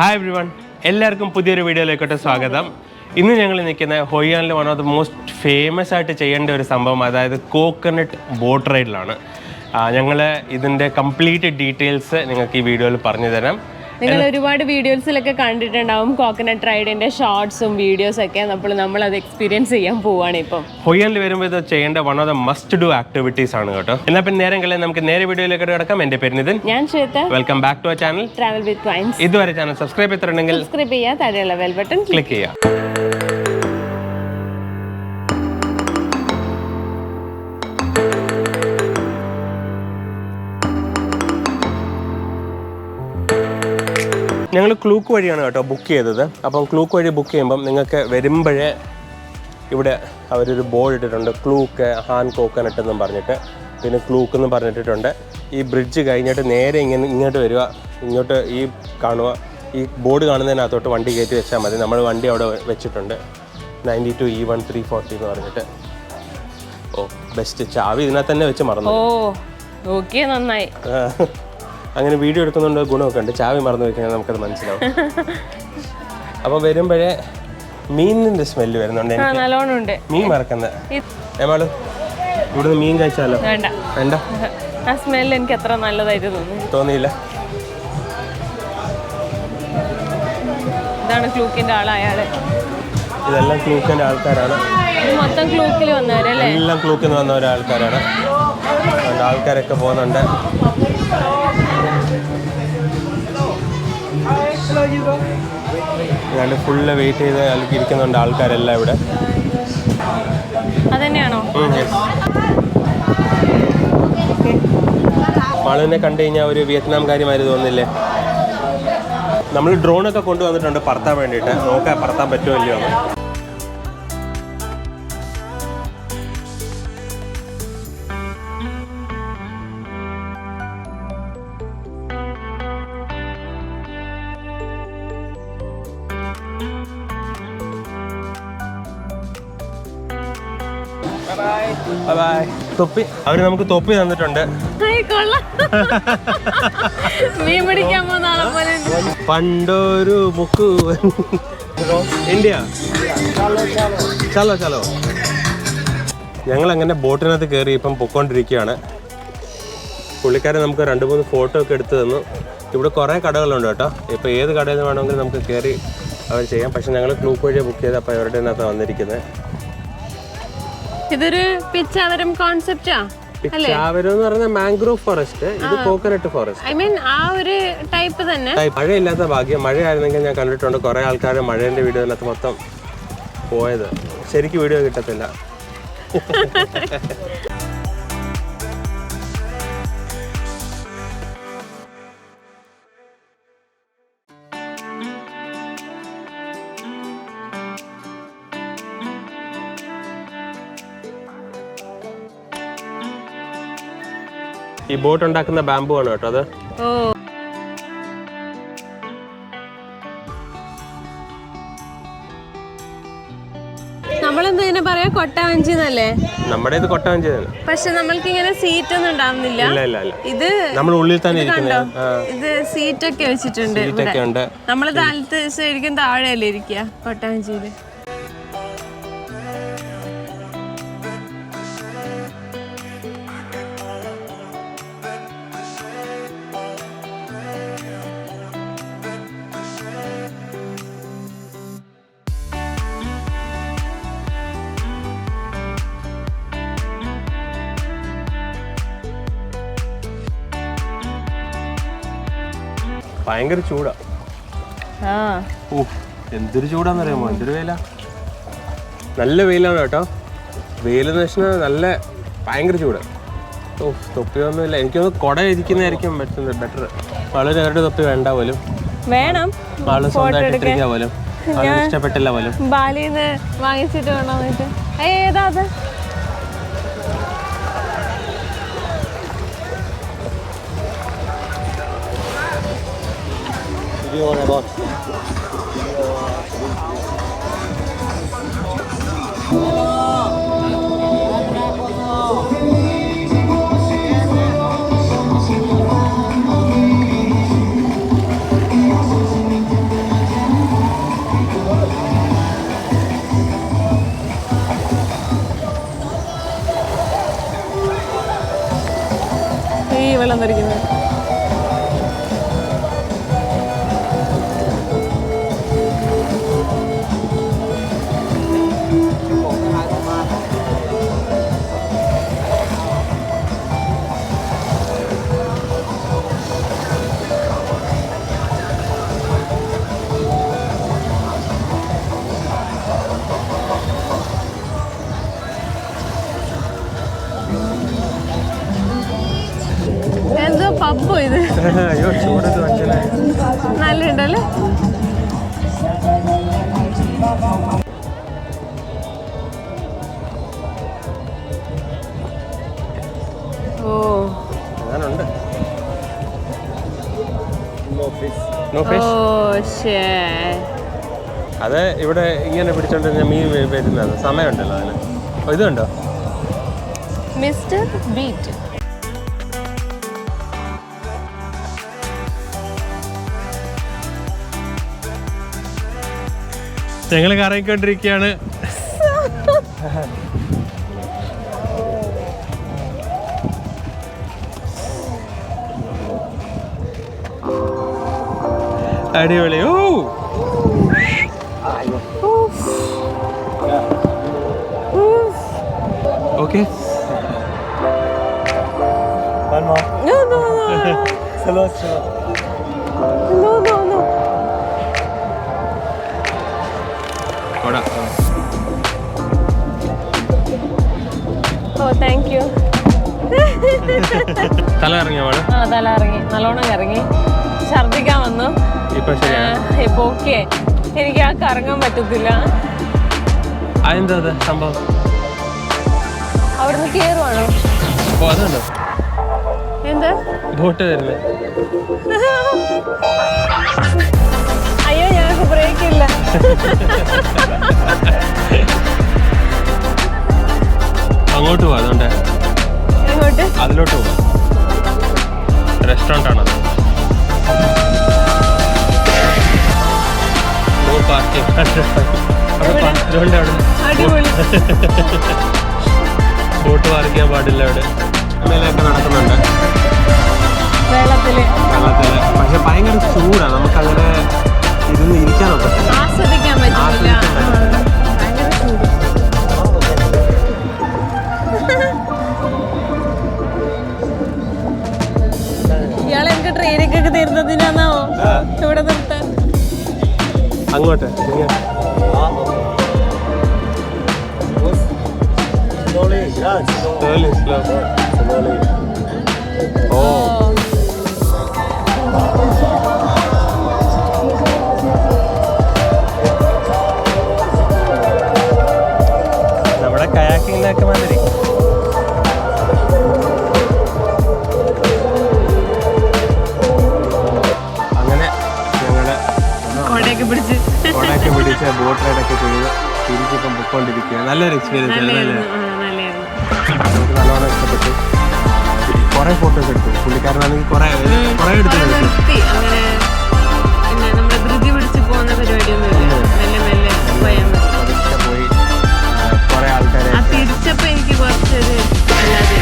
Hi everyone, എല്ലാവർക്കും പുതിയൊരു വീഡിയോയിലേക്കോട്ടെ സ്വാഗതം. ഇന്ന് ഞങ്ങൾ നിൽക്കുന്നത് ഹൊയ്യാനിലെ one of the most famous ആയിട്ട് ചെയ്യേണ്ട ഒരു സംഭവം, അതായത് കോക്കനട്ട് ബോട്ട് റൈഡിലാണ്. ഞങ്ങൾ ഇതിൻ്റെ കംപ്ലീറ്റ് ഡീറ്റെയിൽസ് നിങ്ങൾക്ക് ഈ വീഡിയോയിൽ പറഞ്ഞു തരാം. നിങ്ങൾ ഒരുപാട് വീഡിയോസിലൊക്കെ കണ്ടിട്ടുണ്ടാവും കോക്കനട്ട് റൈഡിന്റെ ഷോർട്സും വീഡിയോസും ഒക്കെ. അപ്പോൾ നമ്മൾ അത് എക്സ്പീരിയൻസ് ചെയ്യാൻ പോവാണ് ഇപ്പം. ഹൊയ്യാനിൽ വരുമ്പോൾ ഇത് ചെയ്യേണ്ട one of the must do activities ആണ് കേട്ടോ. എന്നാൽ പിന്നെ നേരം കളയാൻ നമുക്ക് നേരെ വീഡിയോയിലേക്ക് കിടക്കാം. എൻ്റെ പേര് നിതിൻ, ഞാൻ Shwetha. Welcome back to our channel travel with Vines. ഇതുവരെ ചാനൽ സബ്സ്ക്രൈബ് ചെയ്തിട്ടുണ്ടെങ്കിൽ സബ്സ്ക്രൈബ് ചെയ്യുക, താഴെയുള്ള ബെൽ ബട്ടൺ ക്ലിക്ക് ചെയ്യുക. ഞങ്ങൾ ക്ലൂക്ക് വഴിയാണ് കേട്ടോ ബുക്ക് ചെയ്തത്. അപ്പം ക്ലൂക്ക് വഴി ബുക്ക് ചെയ്യുമ്പം നിങ്ങൾക്ക് വരുമ്പോഴേ ഇവിടെ അവരൊരു ബോർഡ് ഇട്ടിട്ടുണ്ട്, ക്ലൂക്ക് ഹാൻ കോക്കനട്ട് എന്നും പറഞ്ഞിട്ട്, പിന്നെ ക്ലൂക്ക് എന്നും പറഞ്ഞിട്ടുണ്ട്. ഈ ബ്രിഡ്ജ് കഴിഞ്ഞിട്ട് നേരെ ഇങ്ങോട്ട് വരിക, ഇങ്ങോട്ട് ഈ കാണുക, ഈ ബോർഡ് കാണുന്നതിനകത്തോട്ട് വണ്ടി കയറ്റി വെച്ചാൽ മതി. നമ്മൾ വണ്ടി അവിടെ വെച്ചിട്ടുണ്ട്, 92 E1 340 എന്ന് പറഞ്ഞിട്ട്. ഓ ബെസ്റ്റ്, ചാവി ഇതിനകത്ത് തന്നെ വെച്ച് മറന്നു. ഓ ഓക്കെ, നന്നായി. അങ്ങനെ വീഡിയോ എടുക്കുന്നുണ്ട്, ഗുണമൊക്കെ ഉണ്ട്. ചാവി മറന്നു വെക്കുന്നത് നമുക്കത് മനസ്സിലാവും. അപ്പം വരുമ്പോഴേ മീനിൻ്റെ സ്മെല്ല് വരുന്നുണ്ട് എനിക്ക്. നല്ലോണം ഉണ്ട് മീൻ മറക്കുന്നത്. ഏമാള് ഇവിടുന്ന് മീൻ കഴിച്ചാലോ? വേണ്ട വേണ്ട, ആ സ്മെല്ല് എനിക്ക് അത്ര നല്ലതായിട്ട് തോന്നിയില്ല. ഇതാണ് ക്ലൂക്കിന്റെ ആളായാള്. ഇതെല്ലാം ക്ലൂക്കിൻ്റെ ആൾക്കാരാണ്. മൊത്തം ക്ലൂക്കിൽ വന്നവരല്ലേ? എല്ലാം ക്ലൂക്കിൽ നിന്ന് വന്ന ഒരാൾക്കാരാണ്. ആൾക്കാരൊക്കെ പോകുന്നുണ്ട്. ഞാൻ ഫുള്ള് വെയിറ്റ് ചെയ്ത് ഇരിക്കുന്നുണ്ട് ആൾക്കാരെല്ലാം ഇവിടെ. അതന്നെയാണോ? മാളുവിനെ കണ്ടു കഴിഞ്ഞാൽ ഒരു വിയറ്റ്നാംകാരിമാര് തോന്നില്ലേ? നമ്മൾ ഡ്രോണൊക്കെ കൊണ്ടുവന്നിട്ടുണ്ട് പറത്താൻ വേണ്ടിയിട്ട്. നോക്കാൻ പറത്താൻ പറ്റുമോ ഇല്ലയോ എന്ന്. തൊപ്പി അവര് നമുക്ക് തൊപ്പി തന്നിട്ടുണ്ട്. മീൻ പിടിക്കാൻ പോകുന്ന ആളെ പോലെ. പണ്ടൊരു മുക്ക് ഇന്ത്യ. ചലോ ചലോ. ഞങ്ങൾ അങ്ങനെ ബോട്ടിനകത്ത് കയറി ഇപ്പം പൊക്കോണ്ടിരിക്കുകയാണ്. പുള്ളിക്കാരൻ നമുക്ക് 2-3 ഫോട്ടോ ഒക്കെ എടുത്തു തന്നു. ഇവിടെ കുറേ കടകളുണ്ട് കേട്ടോ. ഇപ്പോൾ ഏത് കടയിൽ നിന്ന് വേണമെങ്കിലും നമുക്ക് കയറി അവർ ചെയ്യാം. പക്ഷെ ഞങ്ങൾ ക്ലൂക്ക് വഴിയാണ് ബുക്ക് ചെയ്ത്. അപ്പോൾ അവരുടെ അതിനകത്ത് വന്നിരിക്കുന്നത്. ഇതൊരു പിച്ചാവരം കോൺസെപ്റ്റാ. പിച്ചാവരം എന്ന് പറഞ്ഞാൽ മാംഗ്രോവ് ഫോറസ്റ്റ്, ഇത് കോക്കനട്ട് ഫോറസ്റ്റ്. ഐ മീൻ ആ ഒരു ടൈപ്പ് തന്നെ. മഴയില്ലാത്ത ഭാഗ്യം. മഴയായിരുന്നെങ്കിൽ ഞാൻ കണ്ടിട്ടുണ്ട് കുറേ ആൾക്കാർ മഴേൻ്റെ വീഡിയോയിനകത്ത് മൊത്തം പോയത്. ശരിക്കും വീഡിയോ കിട്ടത്തില്ല. ഈ ബോട്ട് ഉണ്ടാക്കുന്ന ബാംബു ആണ് കേട്ടോ അത്. നമ്മളെന്താ ഇതിനെ പറയാ? കൊട്ടവഞ്ചി എന്നല്ലേ? നമ്മുടെ ഇത് കൊട്ടവഞ്ചി. പക്ഷെ നമ്മൾക്ക് ഇങ്ങനെ സീറ്റ് ഒന്നും ഉണ്ടാവുന്നില്ല. ഇത് നമ്മൾ ഉള്ളിൽ തന്നെ ഇത് സീറ്റ് ഒക്കെ വെച്ചിട്ടുണ്ട്. നമ്മള് താഴത്ത് ശരിക്കും താഴെയല്ലേ ഇരിക്കുക കൊട്ടവഞ്ചിയില്. ഭയങ്കര ചൂടാ. എന്തൊരു ചൂടാന്ന് അറിയാമോ? എന്തൊരു വെയിലാ. നല്ല വെയിലാണ് കേട്ടോ. വെയിലെന്ന് വെച്ചാൽ നല്ല ഭയങ്കര ചൂട്. തൊപ്പിയൊന്നുമില്ല. എനിക്കൊന്ന് കുട ഇരിക്കുന്നതായിരിക്കും ബെറ്റർ. വളരെ അവരുടെ തൊപ്പി വേണ്ട പോലും. വേണം. ആള് സ്വന്തമായിട്ട് ഇട്ടിരിക്കുക പോലും. ഇഷ്ടപ്പെട്ടില്ല പോലും. ബാലിന്ന് വാങ്ങിച്ചിട്ട് വേണമെന്നിട്ട്. ഏതാ അത്? അയ്യോ ചൂടത് ഭയങ്കര നല്ലുണ്ടല്ലേ. ഓ ഞാനുണ്ട്. അത് ഇവിടെ ഇങ്ങനെ പിടിച്ചോണ്ടിരുന്ന മീൻ വരുന്നത് സമയമുണ്ടല്ലോ അതിന്. ഇതുണ്ടോ മിസ്റ്റർ ബീറ്റ്? ഞങ്ങൾ കറങ്ങിക്കൊണ്ടിരിക്കുകയാണ്. അടിപൊളി. ഓ ഓക്കെ. Thank you. തല ഇറങ്ങിയ പാട്? ആ തല ഇറങ്ങി, നല്ലോണം ഇറങ്ങി. ഛർദിക്കാൻ വന്നു. ഇപ്പൊ ഓക്കെ. എനിക്ക് ആ കറങ്ങാൻ പറ്റത്തില്ല. അതെന്താ സംഭവം? അവിടുന്ന് കേറുവാണോ? ഓ അതുണ്ടോ എന്താ ബോട്ട് വരുന്നത്? അയ്യോ ഞങ്ങൾക്ക് ബ്രേക്ക് ഇല്ല. അങ്ങോട്ട് പോവാ. അതുകൊണ്ട് എങ്ങോട്ട്? അതിലോട്ട് പോവാ. റെസ്റ്റോറൻ്റ് ആണത്. ബോട്ട് പാർക്കാൻ പാടില്ല അവിടെ. മേലൊക്കെ നടക്കുന്നുണ്ട് വെള്ളത്തില്. പക്ഷെ ഭയങ്കര ചൂടാണ്. നമുക്കങ്ങനെ ഇരുന്ന് ഇരിക്കാൻ പറ്റില്ല. ആസ്വദിക്കാൻ പറ്റില്ല. ഭയങ്കര ചൂട്. ഇയാളെ എനിക്ക് ട്രെയിനൊക്കെ തരുന്നതിനാണോ ഇവിടെ നിർത്താൻ? അങ്ങോട്ട് ഓ നമ്മുടെ കയാക്കിങ്ങിനൊക്കെ മാതിരി. അങ്ങനെ ഞങ്ങള് കോടയൊക്കെ പിടിച്ച് ബോട്ട് റൈഡൊക്കെ ചെയ്ത് തിരിച്ചിപ്പം പൊയ്ക്കൊണ്ടിരിക്കുക. നല്ലൊരു എക്സ്പീരിയൻസ് ആയിരുന്നു. നമുക്ക് നല്ലോണം ഇഷ്ടപ്പെട്ടു. കുറെ ഫോട്ടോസ് എടുത്തു. പുള്ളിക്കാരനാണെങ്കിൽ കുറെ എടുത്തു. അങ്ങനെ പിന്നെ നമ്മുടെ ധൃതി പിടിച്ച് പോകുന്ന പരിപാടിയൊന്നുമില്ല. പോയി കുറെ ആൾക്കാരെ തിരിച്ചപ്പോ എനിക്ക് കുറച്ചൊരു അല്ലാതെ.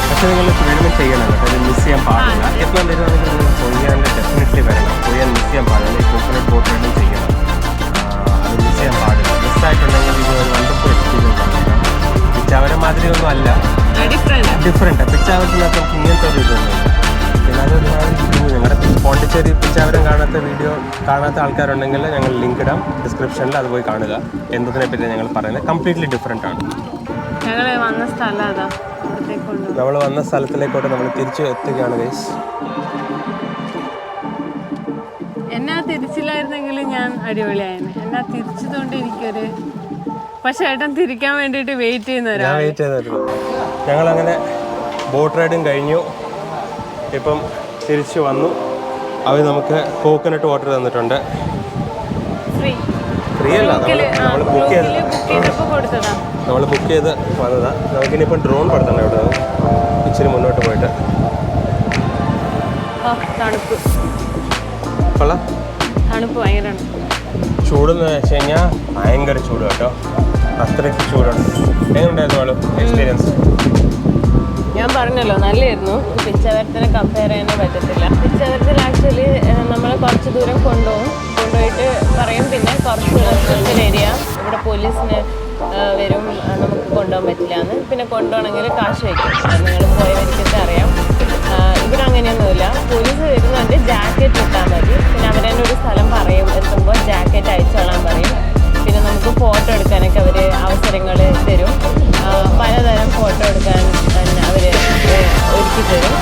പക്ഷെ നിങ്ങൾ വേണമെങ്കിൽ ചെയ്യണം കേട്ടോ. അത് മിസ് ചെയ്യാൻ പാടില്ല. എപ്പോൾ വരുവാണെങ്കിൽ നിങ്ങൾ കൊയ്യാൻ്റെ ഡെഫിനറ്റ്ലി വരണം. കൊയ്യാൻ മിസ് ചെയ്യാൻ പാടില്ല. ഈ കോക്കനട്ട് ബോട്ട് റൈഡിങ് ചെയ്യണം. അത് മിസ് ചെയ്യാൻ പാടില്ല. മിസ്സായിട്ടുണ്ടെങ്കിൽ ഇത് ഒരു വണ്ടർഫുൾ എക്സ്പീരിയൻസ് ആണ്. പിച്ചാവരം മാതിരിയൊന്നും അല്ല, ഡിഫറെൻറ്റ്. പിച്ചാവരത്തിനകത്ത് നമുക്ക് ഇങ്ങനത്തെ ഒരു ഇതൊന്നുമില്ല. പിന്നെ അതൊരുമാതിരി നിങ്ങളുടെ പോണ്ടിച്ചേരി പിച്ചാവരം കാണാത്ത ആൾക്കാരുണ്ടെങ്കിൽ ഞങ്ങൾ ലിങ്ക് ഇടാം ഡിസ്ക്രിപ്ഷനിൽ. അത് പോയി കാണുക. എന്നതിനെ പറ്റി ഞങ്ങൾ പറയുന്നത് കംപ്ലീറ്റ്ലി ഡിഫറെൻ്റ് ആണ്. നമ്മൾ വന്ന സ്ഥലത്തിലേക്കോട്ട് നമ്മൾ തിരിച്ചു എത്തുകയാണ് ഗൈസ്. എന്നാ തിരിച്ചില്ലായിരുന്നെങ്കിൽ ഞാൻ അടിപൊളിയായിരുന്നു. എന്നാ തിരിച്ചതുകൊണ്ട് എനിക്കൊരു പക്ഷെ ഏട്ടൻ തിരിക്കാൻ വേണ്ടിയിട്ട് വെയിറ്റ് ചെയ്യുന്നവരായിരുന്നു. ഞങ്ങളങ്ങനെ ബോട്ട് റൈഡും കഴിഞ്ഞു. ഇപ്പം തിരിച്ചു വന്നു. അവർ നമുക്ക് കോക്കനട്ട് വാട്ടർ തന്നിട്ടുണ്ട്. ഫ്രീ അല്ല, നമ്മൾ ബുക്ക് ചെയ്ത് വന്നതാണ്. നമുക്കിനിയിപ്പം ഡ്രോൺ പഠിത്തണം ഇവിടെ ഇച്ചിരി മുന്നോട്ട് പോയിട്ട്. കൊള്ളാം. ചൂടെന്ന് വെച്ച് കഴിഞ്ഞാൽ ഭയങ്കര ചൂട് കേട്ടോ. അത്രയ്ക്ക് ചൂടാണ്. എങ്ങനെയുണ്ടായിരുന്നു ആളും എക്സ്പീരിയൻസ്? ഞാൻ പറഞ്ഞല്ലോ നല്ലായിരുന്നു. പിച്ചാവരത്തിനെ കമ്പയർ ചെയ്യാനേ പറ്റത്തില്ല. പിച്ചാവരത്തിൽ ആക്ച്വലി നമ്മൾ കുറച്ച് ദൂരം കൊണ്ടുപോയിട്ട് പറയും പിന്നെ കുറച്ച് റെസിഡൻഷ്യൽ ഏരിയ ഇവിടെ പോലീസിന് വരും നമുക്ക് കൊണ്ടുപോകാൻ പറ്റില്ല എന്ന്. പിന്നെ കൊണ്ടുപോകണമെങ്കിൽ കാശ് വയ്ക്കും. നിങ്ങൾ പോയവർക്കൊക്കെ അറിയാം. ഇവിടെ അങ്ങനെയൊന്നുമില്ല. പോലീസ് വരുന്നുണ്ട്, ജാക്കറ്റ് ഇട്ടാൽ മതി. പിന്നെ അവരെന്നെ ഒരു സ്ഥലം പറയും, എത്തുമ്പോൾ ജാക്കറ്റ് അയച്ചോളാൻ പറയും. പിന്നെ നമുക്ക് ഫോട്ടോ എടുക്കാനൊക്കെ അവർ അവസരങ്ങൾ തരും. പലതരം ഫോട്ടോ എടുക്കാൻ അവർ ഒരുക്കി തരും.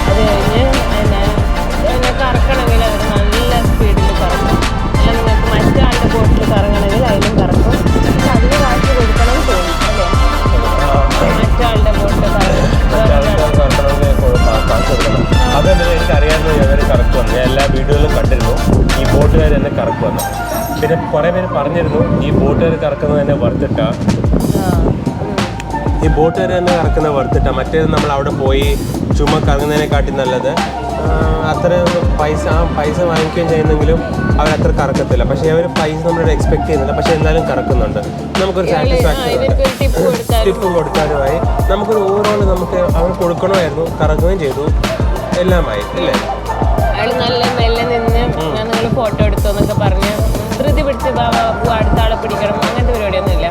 അത് കഴിഞ്ഞ് പിന്നെ വന്നു. പിന്നെ കുറേ പേര് പറഞ്ഞിരുന്നു ഈ ബോട്ടുകാർ കറക്കുന്നത് തന്നെ വർത്തിട്ടാ, ഈ ബോട്ടുകാർ തന്നെ കറക്കുന്നത് വർത്തിട്ടാ. മറ്റേത് നമ്മൾ അവിടെ പോയി ചുമ്മാ കറങ്ങുന്നതിനെക്കാട്ടി നല്ലത് അത്ര പൈസ വാങ്ങിക്കുകയും ചെയ്യുന്നെങ്കിലും അവരത്ര കറക്കത്തില്ല. പക്ഷേ അവർ പൈസ നമ്മളോട് എക്സ്പെക്ട് ചെയ്യുന്നില്ല, പക്ഷേ എന്നാലും കറക്കുന്നുണ്ട്. നമുക്കൊരു സാറ്റിസ്ഫാക്ഷൻ, ടിപ്പും കൊടുക്കാനുമായി നമുക്കൊരു ഓവറോൾ നമുക്ക് അവർ കൊടുക്കണമായിരുന്നു, കറക്കുകയും ചെയ്തു, എല്ലാമായി അല്ലേ. അയാൾ നല്ല മെല്ലെ നിന്ന് നിങ്ങൾ ഫോട്ടോ എടുത്തോന്നൊക്കെ പറഞ്ഞ് ധൃതി പിടിച്ച് അടുത്ത ആളെ പിടിക്കണം അങ്ങനത്തെ പരിപാടിയൊന്നും ഇല്ല.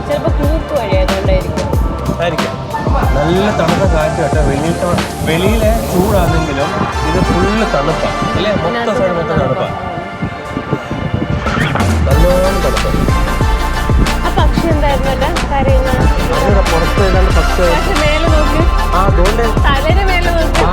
ചിലപ്പോൾ ക്ലൂക്ക് വഴിയായതുകൊണ്ടായിരിക്കും. നല്ല തണുത്ത കാറ്റ് കേട്ടോ. വെളിയിലെ ചൂടാണെങ്കിലും ഇത് ഫുള്ള് തണുപ്പാണ് അല്ലേ, മൊത്തം തണുപ്പാണ്, നല്ലോണം തണുപ്പ്. ആ പക്ഷി എന്തായിരുന്നു പുറത്ത് ഏതാണ്ട് പക്ഷേ മേലെ നോക്ക്, അതുകൊണ്ട് തലേനെ മേലെ നോക്ക്,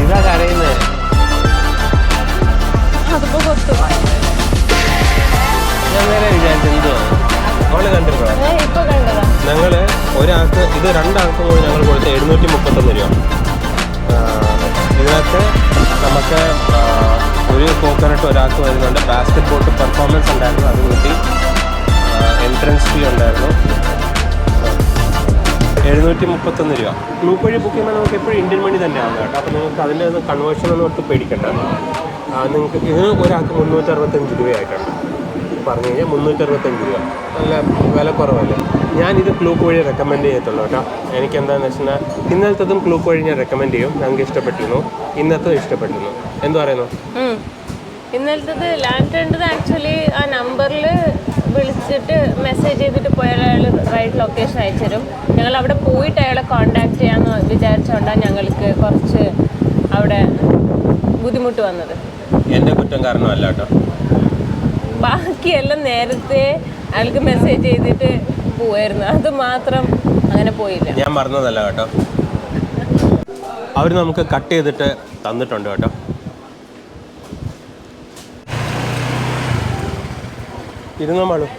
ഇതാ കരയുന്നത്. അതിപ്പോ കൊത്തു. ഞാൻ നേരെ വിചാരിച്ചു എന്തോ അവള് കണ്ടിരുന്നോ? ഇപ്പൊ കണ്ടതാ. ഞങ്ങള് ഒരാൾക്ക് ഇത് 2 ആൾക്കും കൂടി ഞങ്ങൾ കൊടുത്ത 731 രൂപ. ഇതിനകത്ത് നമുക്ക് ഒരു കോക്കനട്ട് ഒരാൾക്ക് വരുന്നുണ്ട്. ബാസ്കറ്റ് ബോട്ട് പെർഫോമൻസ് ഉണ്ടായിരുന്നു, അത് കൂട്ടി എൻട്രൻസ് ഫീ ഉണ്ടായിരുന്നു. 731 രൂപ. ഗ്രൂപ്പ് വഴി ബുക്ക് ചെയ്യുമ്പോൾ നമുക്ക് എപ്പോഴും ഇന്ത്യൻ മണി തന്നെയാണ് കേട്ടോ. അപ്പോൾ നിങ്ങൾക്ക് അതിൻ്റെ ഒന്ന് കൺവേർഷൻ ഒന്നും ഒട്ട് പേടിക്കണ്ട. നിങ്ങൾക്ക് ഇതിന് ഒരാൾക്ക് 365 രൂപയായിട്ടുണ്ട്. പറഞ്ഞു കഴിഞ്ഞാൽ 365 രൂപ, നല്ല വില കുറവല്ലേ. ഞാനിത് ക്ലൂക്ക് വഴി റെക്കമെൻഡ് ചെയ്യത്തുള്ളൂ കേട്ടോ. എനിക്ക് എന്താണെന്ന് വെച്ചാൽ ഇന്നലത്തതും ക്ലൂക്ക് വഴി ഞാൻ റെക്കമെൻഡ് ചെയ്യും. ഞങ്ങൾക്ക് ഇഷ്ടപ്പെട്ടിരുന്നു, ഇന്നത്തെ ഇഷ്ടപ്പെട്ടിരുന്നു. എന്ത് പറയുന്നു? ഇന്നലത്തത് ലാൻഡ് ആക്ച്വലി ആ നമ്പറിൽ വിളിച്ചിട്ട് മെസ്സേജ് ചെയ്തിട്ട് പോയ അയാൾ റൈറ്റ് ലൊക്കേഷൻ അയച്ചു തരും. ഞങ്ങൾ അവിടെ പോയിട്ട് അയാളെ കോൺടാക്ട് ചെയ്യാമെന്ന് വിചാരിച്ചുകൊണ്ടാണ് ഞങ്ങൾക്ക് കുറച്ച് അവിടെ ബുദ്ധിമുട്ട് വന്നത്. എൻ്റെ കുറ്റം കാരണമല്ല കേട്ടോ. ബാക്കിയെല്ലാം നേരത്തെ അയാൾക്ക് മെസ്സേജ് ചെയ്തിട്ട് പോവായിരുന്നു, അത് മാത്രം അങ്ങനെ പോയില്ല. ഞാൻ മറന്നതല്ല കേട്ടോ. അവർ നമുക്ക് കട്ട് ചെയ്തിട്ട് തന്നിട്ടുണ്ട് കേട്ടോ. ഇരുന്നോ മാളു.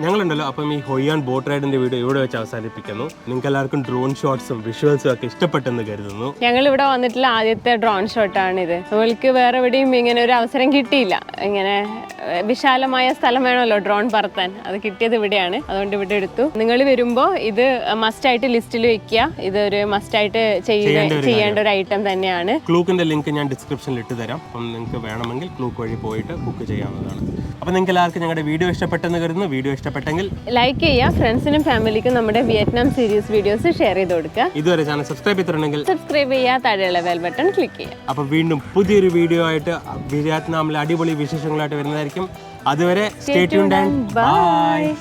ഞങ്ങളുണ്ടല്ലോ. അപ്പം ഈ ഹൊയ്യാൻ ബോട്ട് റൈഡിന്റെ വീഡിയോ ഇവിടെ വെച്ച് അവസാനിപ്പിക്കുന്നു. നിങ്ങൾക്ക് എല്ലാവർക്കും ഡ്രോൺ ഷോട്ട്സും വിഷ്വൽസും ഒക്കെ ഇഷ്ടപ്പെട്ടെന്ന് കരുതുന്നു. ഞങ്ങൾ ഇവിടെ വന്നിട്ടുള്ള ആദ്യത്തെ ഡ്രോൺ ഷോട്ടാണിത്. നമ്മൾക്ക് വേറെ എവിടെയും ഇങ്ങനെ ഒരു അവസരം കിട്ടിയില്ല. ഇങ്ങനെ വിശാലമായ സ്ഥലം വേണമല്ലോ ഡ്രോൺ പറത്താൻ, അത് കിട്ടിയത് ഇവിടെയാണ്, അതുകൊണ്ട് ഇവിടെ എടുത്തു. നിങ്ങൾ വരുമ്പോൾ ഇത് മസ്റ്റായിട്ട് ലിസ്റ്റിൽ വെക്കുക. ഇതൊരു മസ്റ്റായിട്ട് ചെയ്യേണ്ട ഒരു ഐറ്റം തന്നെയാണ്. ക്ലൂക്കിന്റെ ലിങ്ക് ഞാൻ ഡിസ്ക്രിപ്ഷനിൽ ഇട്ട് തരാം. അപ്പം നിങ്ങൾക്ക് വേണമെങ്കിൽ ക്ലൂക്ക് വഴി പോയിട്ട് ബുക്ക് ചെയ്യാവുന്നതാണ്. അപ്പം നിങ്ങൾക്ക് എല്ലാവർക്കും ഞങ്ങളുടെ വീഡിയോ ഇഷ്ടപ്പെട്ടെന്ന് കരുതുന്നു. വീഡിയോ ഇഷ്ടപ്പെട്ടെങ്കിൽ ലൈക്ക് ചെയ്യുക, ഫ്രണ്ട്സിനും ഫാമിലിക്കും നമ്മുടെ വിയറ്റ്നാം സീരീസ് വീഡിയോസ് ഷെയർ ചെയ്ത് കൊടുക്കുക. ഇതുവരെ ചാനൽ സബ്സ്ക്രൈബ് ചെയ്തിട്ടുണ്ടെങ്കിൽ സബ്സ്ക്രൈബ് ചെയ്യുക, താഴെയുള്ള ബെൽ ബട്ടൺ ക്ലിക്ക് ചെയ്യുക. അപ്പോൾ വീണ്ടും പുതിയൊരു വീഡിയോ ആയിട്ട് വിയറ്റ്നാമിലെ അടിപൊളി വിശേഷങ്ങളായിട്ട് വരുന്നതായിരിക്കും. അതുവരെ സ്റ്റേ ട്യൂൺഡ് ആൻഡ് ബൈ.